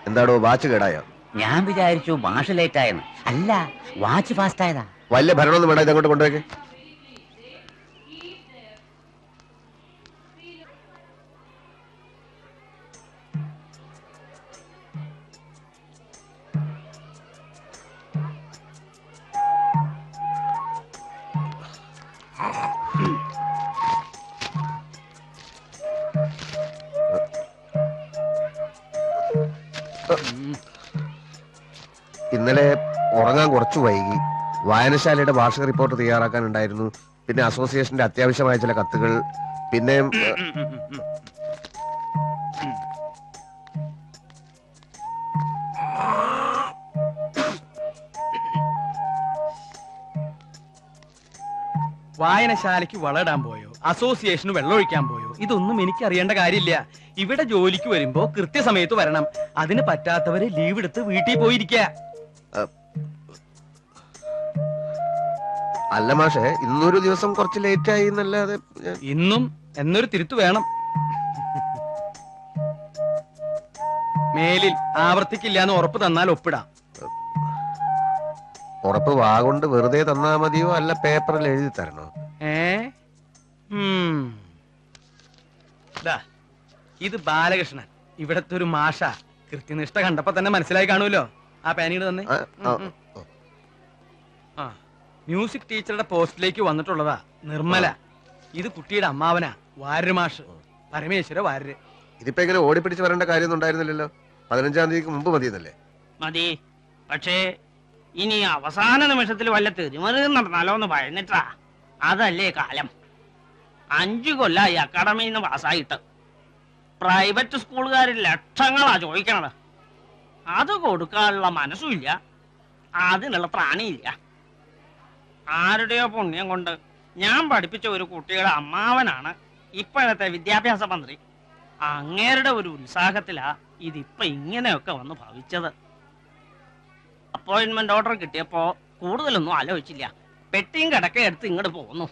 എന്താടോ വാച്ച് കേടായോ? ഞാൻ വിചാരിച്ചു മാഷ് ലേറ്റ് ആയെന്ന്. അല്ല, വാച്ച് ഫാസ്റ്റ് ആയതാ. വലിയ ഭരണമൊന്നും വേണ്ട, ഇതങ്ങോട്ട് കൊണ്ടുപോയി. ഇന്നലെ ഉറങ്ങാൻ കുറച്ചു വൈകി. വായനശാലയുടെ വാർഷിക റിപ്പോർട്ട് തയ്യാറാക്കാനുണ്ടായിരുന്നു. പിന്നെ അസോസിയേഷന്റെ അത്യാവശ്യമായ ചില കത്തുകൾ. പിന്നെ വായനശാലയ്ക്ക് വളമിടാൻ പോയോ, അസോസിയേഷന് വെള്ളമൊഴിക്കാൻ പോയോ, ഇതൊന്നും എനിക്ക് അറിയേണ്ട കാര്യമില്ല. ഇവിടെ ജോലിക്ക് വരുമ്പോ കൃത്യസമയത്ത് വരണം. അതിന് പറ്റാത്തവര് ലീവ് എടുത്ത് വീട്ടിൽ പോയിരിക്കുക. അല്ല മാഷേ, ഇന്നൊരു ദിവസം കുറച്ച് ലേറ്റ് ആയി എന്നല്ലാതെ. ഇന്നും എന്നൊരു തിരുത്തു വേണം. മേലിൽ ആവർത്തിക്കില്ല എന്ന് ഉറപ്പ് തന്നാൽ ഒപ്പിടാം. ഉറപ്പ് വാഗൊണ്ട് വെറുതെ തന്നാ മതിയോ, അല്ല പേപ്പറിൽ എഴുതി തരണോ? ഇത് ബാലകൃഷ്ണൻ, ഇവിടത്തെ ഒരു മാഷ. കൃത്യനിഷ്ഠ കണ്ടപ്പോ തന്നെ മനസ്സിലായി കാണുമല്ലോ. ആ പാനീട് തന്നെ. മ്യൂസിക് ടീച്ചറുടെ പോസ്റ്റിലേക്ക് വന്നിട്ടുള്ളതാ നിർമ്മല. ഇത് കുട്ടിയുടെ അമ്മാവനാ, വാര്യര് മാഷ്, പരമേശ്വര വാര്യര്. ഇതിപ്പോ ഇങ്ങനെ ഓടിപ്പിടിച്ച് വരേണ്ട കാര്യമൊന്നും ഉണ്ടായിരുന്നില്ലല്ലോ. 15-ാം തീയതിക്ക് മുമ്പ് മതിയെന്നല്ലേ? മതി. പക്ഷേ ഇനി അവസാന നിമിഷത്തിൽ വല്ല തിരുമറിയും നടന്നാലോ എന്ന് ഭയന്നിട്ടാ. അതല്ലേ കാലം. 5 കൊല്ലായി അക്കാഡമിയിൽ നിന്ന് പാസ്സായിട്ട്. പ്രൈവറ്റ് സ്കൂളുകാരിൽ ലക്ഷങ്ങളാ ചോദിക്കണത്. അത് കൊടുക്കാനുള്ള മനസ്സുമില്ല, അതിനുള്ള പ്രാണിയില്ല. ആരുടെയോ പുണ്യം കൊണ്ട് ഞാൻ പഠിപ്പിച്ച ഒരു കുട്ടിയുടെ അമ്മാവനാണ് ഇപ്പോഴത്തെ വിദ്യാഭ്യാസ മന്ത്രി. അങ്ങേരുടെ ഒരു ഉത്സാഹത്തിലാ ഇതിപ്പോ ഇങ്ങനെയൊക്കെ വന്ന് ഭവിച്ചത്. അപ്പോയിന്റ്മെന്റ് ഓർഡർ കിട്ടിയപ്പോ കൂടുതലൊന്നും ആലോചിച്ചില്ല. പെട്ടിയും കിടക്ക എടുത്ത് ഇങ്ങോട്ട് പോകുന്നു.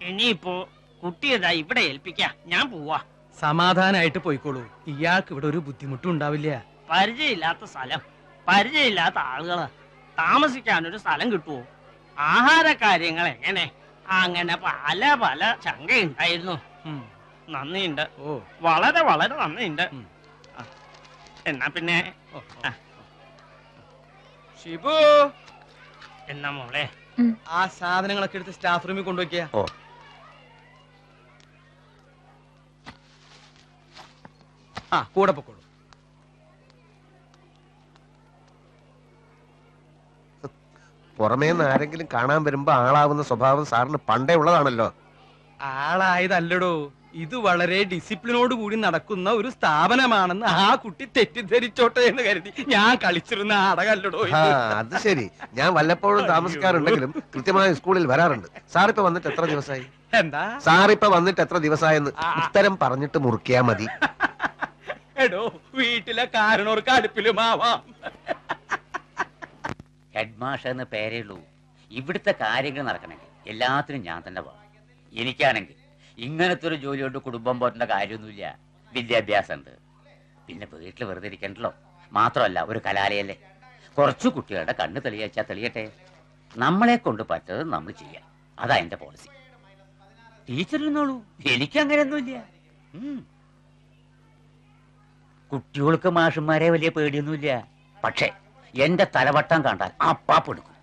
ഇനിയിപ്പോ കുട്ടിയതാ ഇവിടെ ഏൽപ്പിക്കാ. ഞാൻ പോവാ. സമാധാനായിട്ട് പോയിക്കോളൂ. ഇയാൾക്ക് ഇവിടെ ഒരു ബുദ്ധിമുട്ടും ഉണ്ടാവില്ല. പരിചയമില്ലാത്ത സ്ഥലം, പരിചയമില്ലാത്ത ആളുകള്, താമസിക്കാനൊരു സ്ഥലം കിട്ടുവോ? ആഹാര കാര്യങ്ങൾ എങ്ങനെ? അങ്ങനെ പല പല ശങ്കയുണ്ടായിരുന്നു. നന്ദിയുണ്ട്, വളരെ വളരെ നന്ദിയുണ്ട്. എന്നാ പിന്നെ ഷിബു, എന്നാ മോളെ ആ സാധനങ്ങളൊക്കെ എടുത്ത് സ്റ്റാഫ് റൂമിൽ കൊണ്ടുവയ്ക്കുക. കൂടെ പൊക്കോളൂ. പുറമേന്ന് ആരെങ്കിലും കാണാൻ വരുമ്പോ ആളാവുന്ന സ്വഭാവം സാറിന് പണ്ടേ ഉള്ളതാണല്ലോ. ആളായതല്ലടോ, ഇത് വളരെ ഡിസിപ്ലിനോട് കൂടി നടക്കുന്ന ഒരു സ്ഥാപനമാണെന്ന് ആ കുട്ടി തെറ്റിദ്ധരിച്ചോട്ടെ എന്ന് കരുതി ഞാൻ കളിച്ചിരുന്ന നാടകല്ലടോ. അത് ശരി. ഞാൻ വല്ലപ്പോഴും താമസിക്കാറുണ്ടെങ്കിലും കൃത്യമായ സ്കൂളിൽ വരാറുണ്ട്. സാറിപ്പോ വന്നിട്ട് എത്ര ദിവസമായി? എന്താ സാറിപ്പോ വന്നിട്ട് എത്ര ദിവസമായെന്ന് ഉത്തരം പറഞ്ഞിട്ട് മുറിക്കാ മതി. എടോ, വീട്ടിലെ കാരണവർക്ക് അടുപ്പിലുമാവാം. ഹെഡ് മാഷ് എന്ന് പേരേ ഉള്ളൂ. ഇവിടുത്തെ കാര്യങ്ങൾ നടക്കണമെങ്കിൽ എല്ലാത്തിനും ഞാൻ തന്നെ പോകാം. എനിക്കാണെങ്കിൽ ഇങ്ങനത്തെ ഒരു ജോലി കൊണ്ട് കുടുംബം പോറ്റേണ്ട കാര്യമൊന്നുമില്ല. വിദ്യാഭ്യാസം ഉണ്ട്, പിന്നെ വീട്ടിൽ വെറുതെ ഇരിക്കണ്ടല്ലോ. മാത്രമല്ല ഒരു കലാലയല്ലേ, കുറച്ചു കുട്ടികളുടെ കണ്ണ് തെളിയിച്ചാൽ തെളിയട്ടെ. നമ്മളെ കൊണ്ട് പറ്റത് നമ്മൾ ചെയ്യാം. അതാ എന്റെ പോളിസി. ടീച്ചറിരുന്നോളൂ, എനിക്കങ്ങനെയൊന്നുമില്ല. കുട്ടികൾക്ക് മാഷന്മാരെ വലിയ പേടിയൊന്നുമില്ല. പക്ഷേ എന്റെ തലവട്ടം കണ്ടാൽ അപ്പാപ്പെടുക്കും.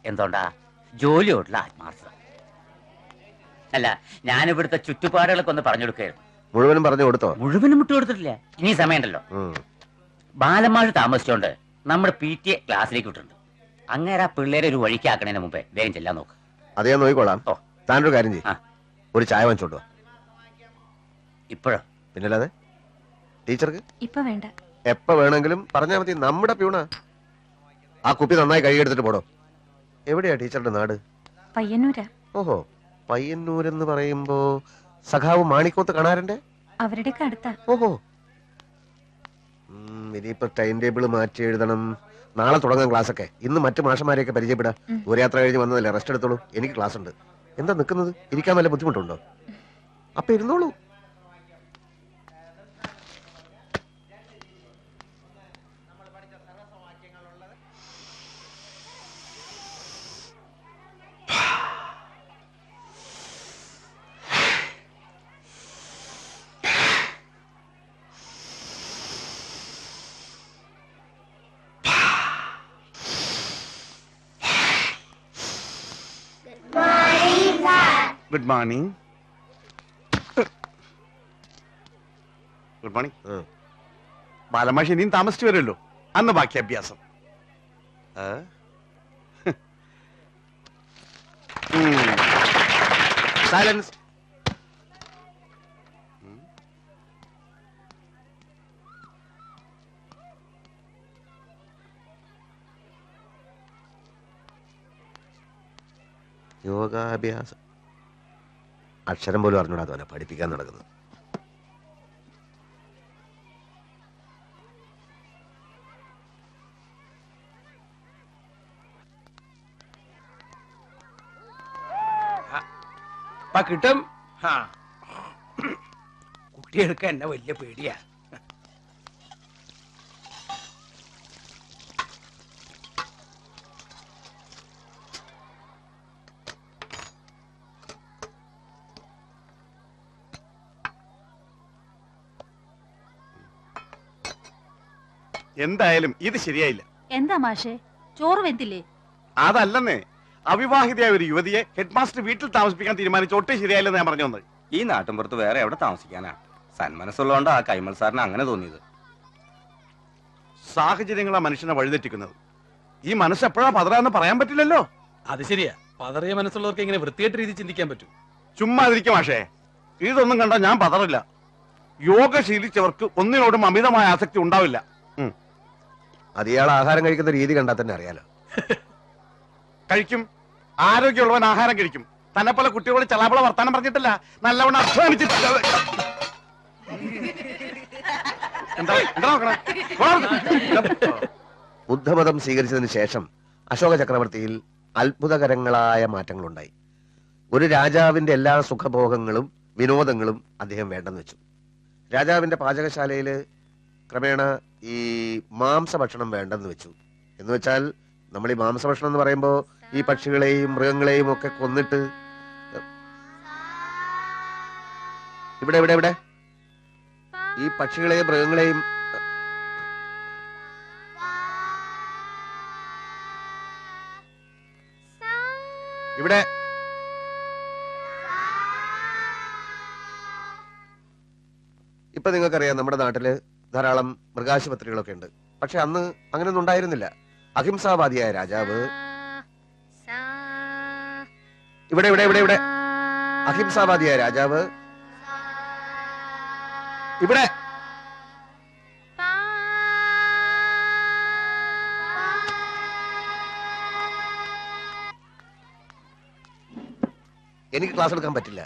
എന്തുകൊണ്ടാ? ജോലിയോടുള്ള ആത്മാർത്ഥത. അല്ല, ഞാനിവിടുത്തെ ചുറ്റുപാടുകളൊക്കെ ഒന്ന് പറഞ്ഞു കൊടുക്കുകയായിരുന്നു. മുഴുവനും പറഞ്ഞു കൊടുത്തോ? മുഴുവനും വിട്ടു കൊടുത്തിട്ടില്ല. ഇനി സമയമുണ്ടല്ലോ. ബാലന്മാർ താമസിച്ചോണ്ട് നമ്മുടെ PTA ക്ലാസ്സിലേക്ക് വിട്ടിട്ടുണ്ട്. അങ്ങനെ ആ പിള്ളേരെ ഒരു വഴിക്കാക്കണതിന് മുമ്പേ വേഗം ചെല്ലാൻ നോക്ക്. അത് ഞാൻ നോക്കിക്കോളാം. താനൊരു കാര്യം ചെയ്യും, ഒരു ചായ വാങ്ങിച്ചോണ്ടോ. ഇപ്പോഴോ? പിന്നല്ലാതെ. ടീച്ചർക്ക് ഇപ്പൊ വേണ്ട, എപ്പ വേണമെങ്കിലും പറഞ്ഞാൽ മതി. നമ്മുടെ പ്യൂണാ. ആ കുപ്പി നന്നായി കഴുകിയെടുത്തിട്ട് പോടോ. എവിടെയാ ടീച്ചറുടെ നാട്? പയ്യന്നൂരാ. ഓഹോ, പയ്യന്നൂരെന്ന് പറയുമ്പോ സഖാവ് മാണിക്കോത്ത് കാണാറുണ്ട്. അവരുടെയൊക്കെ അടുത്താ. ഓഹോ, ഇനിയിപ്പോ ടൈം ടേബിൾ മാറ്റി എഴുതണം. നാളെ തുടങ്ങാൻ ക്ലാസ് ഒക്കെ. ഇന്ന് മറ്റു മാഷന്മാരെയൊക്കെ പരിചയപ്പെടാം. ദൂരയാത്ര കഴിഞ്ഞ് വന്നതല്ലേ, റെസ്റ്റ് എടുത്തോളൂ. എനിക്ക് ക്ലാസ് ഉണ്ട്. എന്താ നിൽക്കുന്നത്? ഇരിക്കാൻ വല്ല ബുദ്ധിമുട്ടുണ്ടോ? അപ്പൊ ഇരുന്നോളൂ. Good morning. Good morning. ബാലമാഷി ഇനിയും താമസിച്ചു വരുമല്ലോ, അന്ന് ബാക്കി അഭ്യാസം. സൈലൻസ്. യോഗാഭ്യാസം അക്ഷരം പോലും അറിഞ്ഞൂടാ അവനെ പഠിപ്പിക്കാൻ നടക്കുന്നത്. കിട്ടും. കുട്ടികൾക്ക് എന്നെ വലിയ പേടിയാ. എന്തായാലും ഇത് ശരിയായില്ല. എന്താ മാഷേ, ചോറ് വെന്തില്ലേ? അതല്ലെന്നേ, അവിവാഹിതയായ ഒരു യുവതിയെ ഹെഡ് മാസ്റ്റർ വീട്ടിൽ താമസിപ്പിക്കാൻ തീരുമാനിച്ച ഒട്ടും ശരിയായില്ലെന്ന് ഞാൻ പറഞ്ഞു വന്നത്. ഈ നാട്ടിൻപുറത്ത് വേറെ എവിടെ താമസിക്കാനാ? സന്മനസ്സുള്ളതുകൊണ്ടാ ആ കൈമൾ സാറിന് അങ്ങനെ തോന്നിയത്. സാഹചര്യങ്ങളാ മനുഷ്യനെ വഴിതെറ്റിക്കുന്നത്. ഈ മനസ്സ് എപ്പോഴാ പതറാന്ന് പറയാൻ പറ്റില്ലല്ലോ. അത് ശരിയാ. പതറിയ മനസ്സുള്ളവർക്ക് ഇങ്ങനെ വൃത്തിയായിട്ട് രീതി ചിന്തിക്കാൻ പറ്റും. ചുമ്മാതിരിക്കും മാഷേ, ഇതൊന്നും കണ്ടാ ഞാൻ പതറില്ല. യോഗ ശീലിച്ചവർക്ക് ഒന്നിനോടും അമിതമായ ആസക്തി ഉണ്ടാവില്ല. അത് ഇയാൾ ആഹാരം കഴിക്കുന്ന രീതി കണ്ടാൽ തന്നെ അറിയാലോ. കഴിക്കും, ആരോഗ്യമുള്ളവൻ ആഹാരം കഴിക്കും. തന്നെ പോലെ കുട്ടികളോട് ചലാപള വർത്താനം പറഞ്ഞിട്ടില്ല, നല്ലവണ്ണം അധ്വാനിച്ചിട്ടില്ല. ബുദ്ധമതം സ്വീകരിച്ചതിന് ശേഷം അശോക ചക്രവർത്തിയിൽ അത്ഭുതകരങ്ങളായ മാറ്റങ്ങളുണ്ടായി. ഒരു രാജാവിന്റെ എല്ലാ സുഖഭോഗങ്ങളും വിനോദങ്ങളും അദ്ദേഹം വേണ്ടെന്ന് വെച്ചു. രാജാവിന്റെ പാചകശാലയില് ക്രമേണ ഈ മാംസഭക്ഷണം വേണ്ടെന്ന് വെച്ചു. എന്ന് വെച്ചാൽ നമ്മൾ ഈ മാംസഭക്ഷണം എന്ന് പറയുമ്പോൾ ഈ പക്ഷികളെയും മൃഗങ്ങളെയും ഒക്കെ കൊന്നിട്ട് ഇവിടെ ഇവിടെ ഇവിടെ ഈ പക്ഷികളെയും മൃഗങ്ങളെയും ഇവിടെ ഇപ്പൊ നിങ്ങൾക്കറിയാം നമ്മുടെ നാട്ടില് ധാരാളം മൃഗാശുപത്രികളൊക്കെ ഉണ്ട്. പക്ഷെ അന്ന് അങ്ങനെയൊന്നും ഉണ്ടായിരുന്നില്ല. അഹിംസാവാദിയായ രാജാവ് ഇവിടെ ഇവിടെ ഇവിടെ ഇവിടെ അഹിംസാവാദിയായ രാജാവ് ഇവിടെ എനിക്ക് ക്ലാസ് എടുക്കാൻ പറ്റില്ല.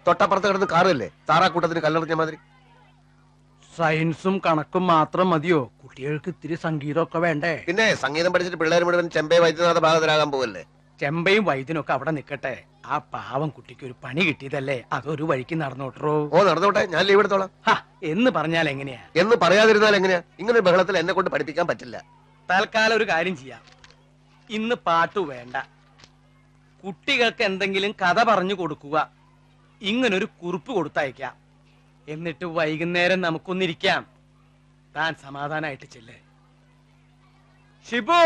തൊട്ടപ്പുറത്ത് കിടന്ന് കാറല്ലേ താറാക്കൂട്ടത്തിന് കല്ലെറിഞ്ഞ മാതിരി. സയൻസും കണക്കും മാത്രം മതിയോ? കുട്ടികൾക്ക് ഇത്തിരി സംഗീതമൊക്കെ വേണ്ടേ? പിന്നെ സംഗീതം പഠിച്ചിട്ട് പിള്ളേർ മുഴുവൻ ചെമ്പേ വൈദ്യനാഥ ഭാഗത്തിലാകാൻ പോവല്ലേ. ചെമ്പയും വൈദ്യനൊക്കെ അവിടെ നിക്കട്ടെ. ആ പാവം കുട്ടിക്ക് ഒരു പണി കിട്ടിയതല്ലേ, അതൊരു വഴിക്ക് നടന്നോട്ടോ. ഓ നടന്നോട്ടെ, ഞാൻ ലീവ് എടുത്തോളാം. എന്ന് പറഞ്ഞാൽ എങ്ങനെയാ? എന്ന് പറയാതിരുന്നാൽ എങ്ങനെയാ? ഇങ്ങനെ ബഹളത്തിൽ എന്നെ കൊണ്ട് പഠിപ്പിക്കാൻ പറ്റില്ല. തൽക്കാലം ഒരു കാര്യം ചെയ്യാം. ഇന്ന് പാട്ടു വേണ്ട, കുട്ടികൾക്ക് എന്തെങ്കിലും കഥ പറഞ്ഞു കൊടുക്കുക. ഇങ്ങനൊരു കുറിപ്പ് കൊടുത്തയക്കാം. എന്നിട്ട് വൈകുന്നേരം നമുക്കൊന്നിരിക്കാം. താൻ സമാധാനായിട്ട് ചെല്ലേ. ഷിബു.